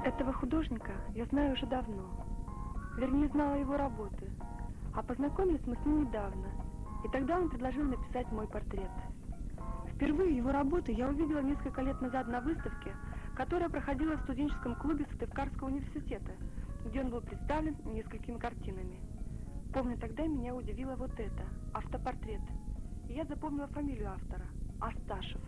Этого художника я знаю уже давно. Вернее, знала его работы. А познакомились мы с ним недавно. И тогда он предложил написать мой портрет. Впервые его работы я увидела несколько лет назад на выставке, которая проходила в студенческом клубе Сыктывкарского университета, где он был представлен несколькими картинами. Помню, тогда меня удивило вот это – автопортрет. И я запомнила фамилию автора – Асташев.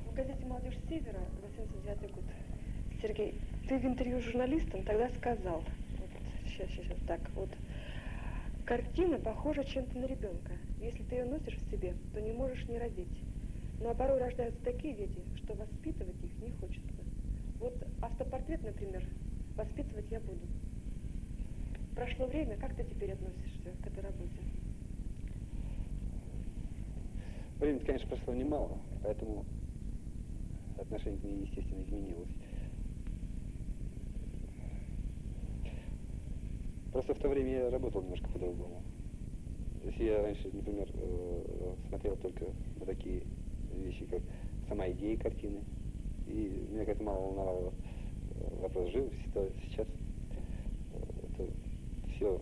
В газете «Молодежь Севера» за 79 год, Сергей, ты в интервью журналистам тогда сказал, вот, сейчас, так, вот, картина похожа чем-то на ребенка. Если ты ее носишь в себе, то не можешь не родить. Ну а порой рождаются такие дети, что воспитывать их не хочется. Вот автопортрет, например, воспитывать я буду. Прошло время, как ты теперь относишься к этой работе? Времени, конечно, прошло немало, поэтому отношение к ней, естественно, изменилось. Просто в то время я работал немножко по-другому. Если я раньше, например, смотрел только на такие вещи, как сама идея картины, и меня как-то мало волновал вопрос живописи, то сейчас это все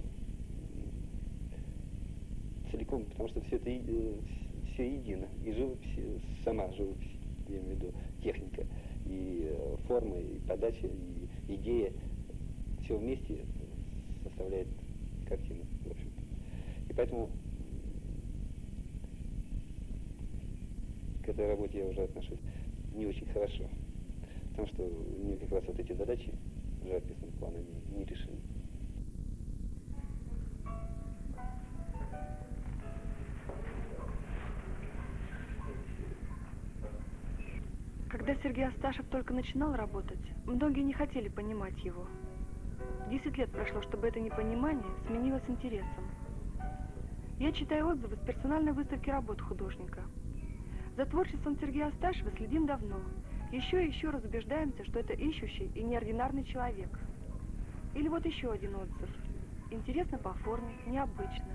целиком, потому что все это все едино. И живопись, сама живопись, я имею в виду техника, и форма, и подача, и идея, все вместе составляет картину, в общем-то. И поэтому к этой работе я уже отношусь не очень хорошо, потому что у меня как раз вот эти задачи живописного плана не решены. Когда Сергей Асташев только начинал работать, многие не хотели понимать его. 10 лет прошло, чтобы это непонимание сменилось интересом. Я читаю отзывы с персональной выставки работ художника. За творчеством Сергея Асташева следим давно. Еще и еще раз убеждаемся, что это ищущий и неординарный человек. Или вот еще один отзыв. Интересно по форме, необычно.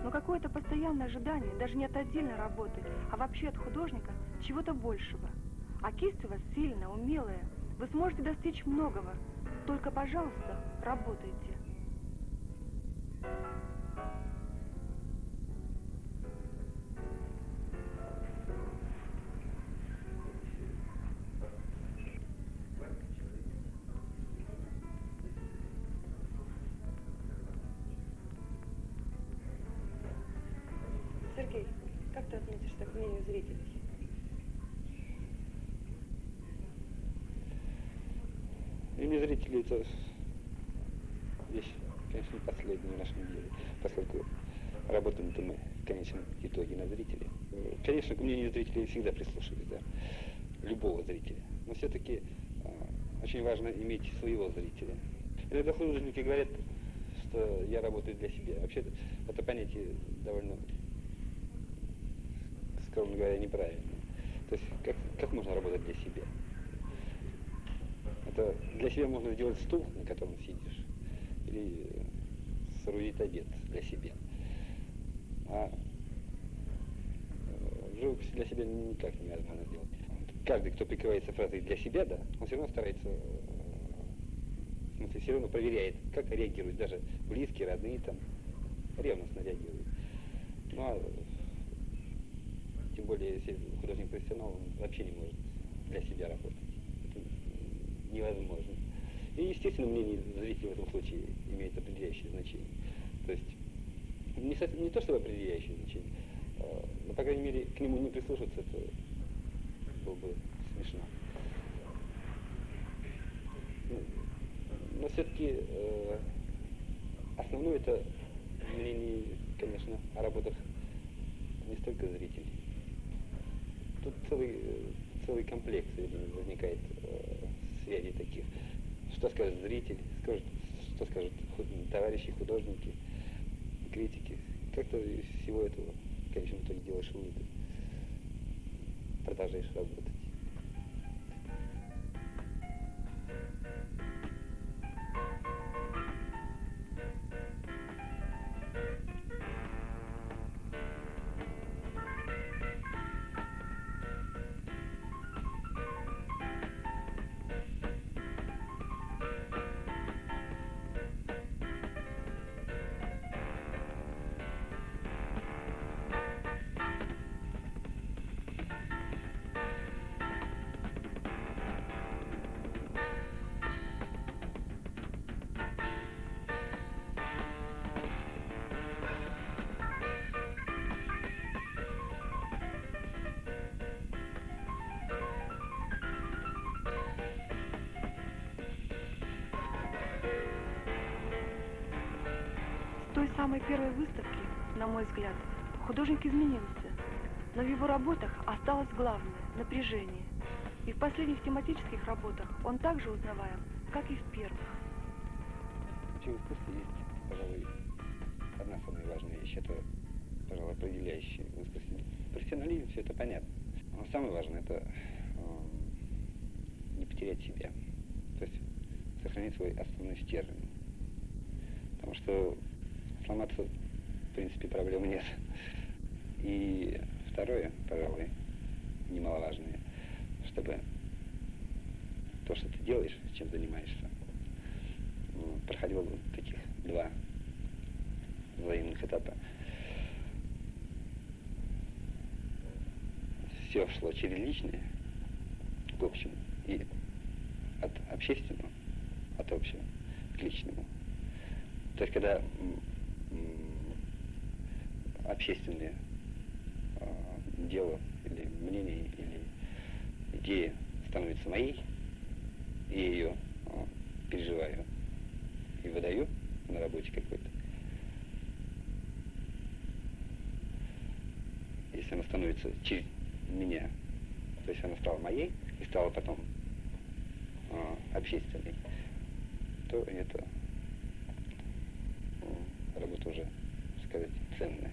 Но какое-то постоянное ожидание, даже не от отдельной работы, а вообще от художника, чего-то большего. А кисть у вас сильная, умелая. Вы сможете достичь многого. Только, пожалуйста, работайте. Сергей, как ты относишься к мнению зрителей? Мнение зрителей — это вещь, конечно, не последняя в нашем деле, поскольку работаем-то мы в конечном итоге на зрителей. Конечно, к мнению зрителей всегда прислушиваюсь, да, любого зрителя. Но все-таки очень важно иметь своего зрителя. Иногда художники говорят, что я работаю для себя. Вообще это понятие довольно, скромно говоря, неправильно. То есть как можно работать для себя? Это для себя можно сделать стул, на котором сидишь, или соорудить обед для себя. А живопись для себя никак невозможно сделать. Каждый, кто прикрывается фразой «для себя», да, он все равно старается, в смысле, все равно проверяет, как реагируют даже близкие, родные, там, ревностно реагируют. Ну, а тем более, если художник-профессионал, он вообще не может для себя работать. Это невозможно. И, естественно, мнение зрителя в этом случае имеет определяющее значение. То есть, не то чтобы определяющее значение, но, по крайней мере, к нему не прислушиваться, это было бы смешно. Но все-таки основное это мнение, конечно, о работах не столько зрителей. Тут целый комплекс возникает связей таких. Что скажет зритель, что скажут товарищи, художники, критики. Как-то из всего этого, в конечном итоге, делаешь выводы, продолжаешь работать. самой первой выставки, на мой взгляд, художник изменился. Но в его работах осталось главное – напряжение. И в последних тематических работах он также узнаваем, как и в первых. Вообще в искусстве есть, пожалуй, одна самая важная вещь. Это, пожалуй, определяющая в искусстве. Профессионализм, все это понятно. Но самое важное – это не потерять себя. То есть сохранить свой основной стержень. Потому что сломаться, в принципе, проблем нет. И второе, пожалуй, немаловажное, чтобы то, что ты делаешь, чем занимаешься, проходило вот таких два взаимных этапа. Все шло через личное к общему и от общественного, от общего к личному. То есть, когда общественное дело или мнение, или идея становится моей, и я ее переживаю и выдаю на работе какой-то. Если она становится через меня, то есть она стала моей и стала потом общественной, то это работа уже, сказать, ценная.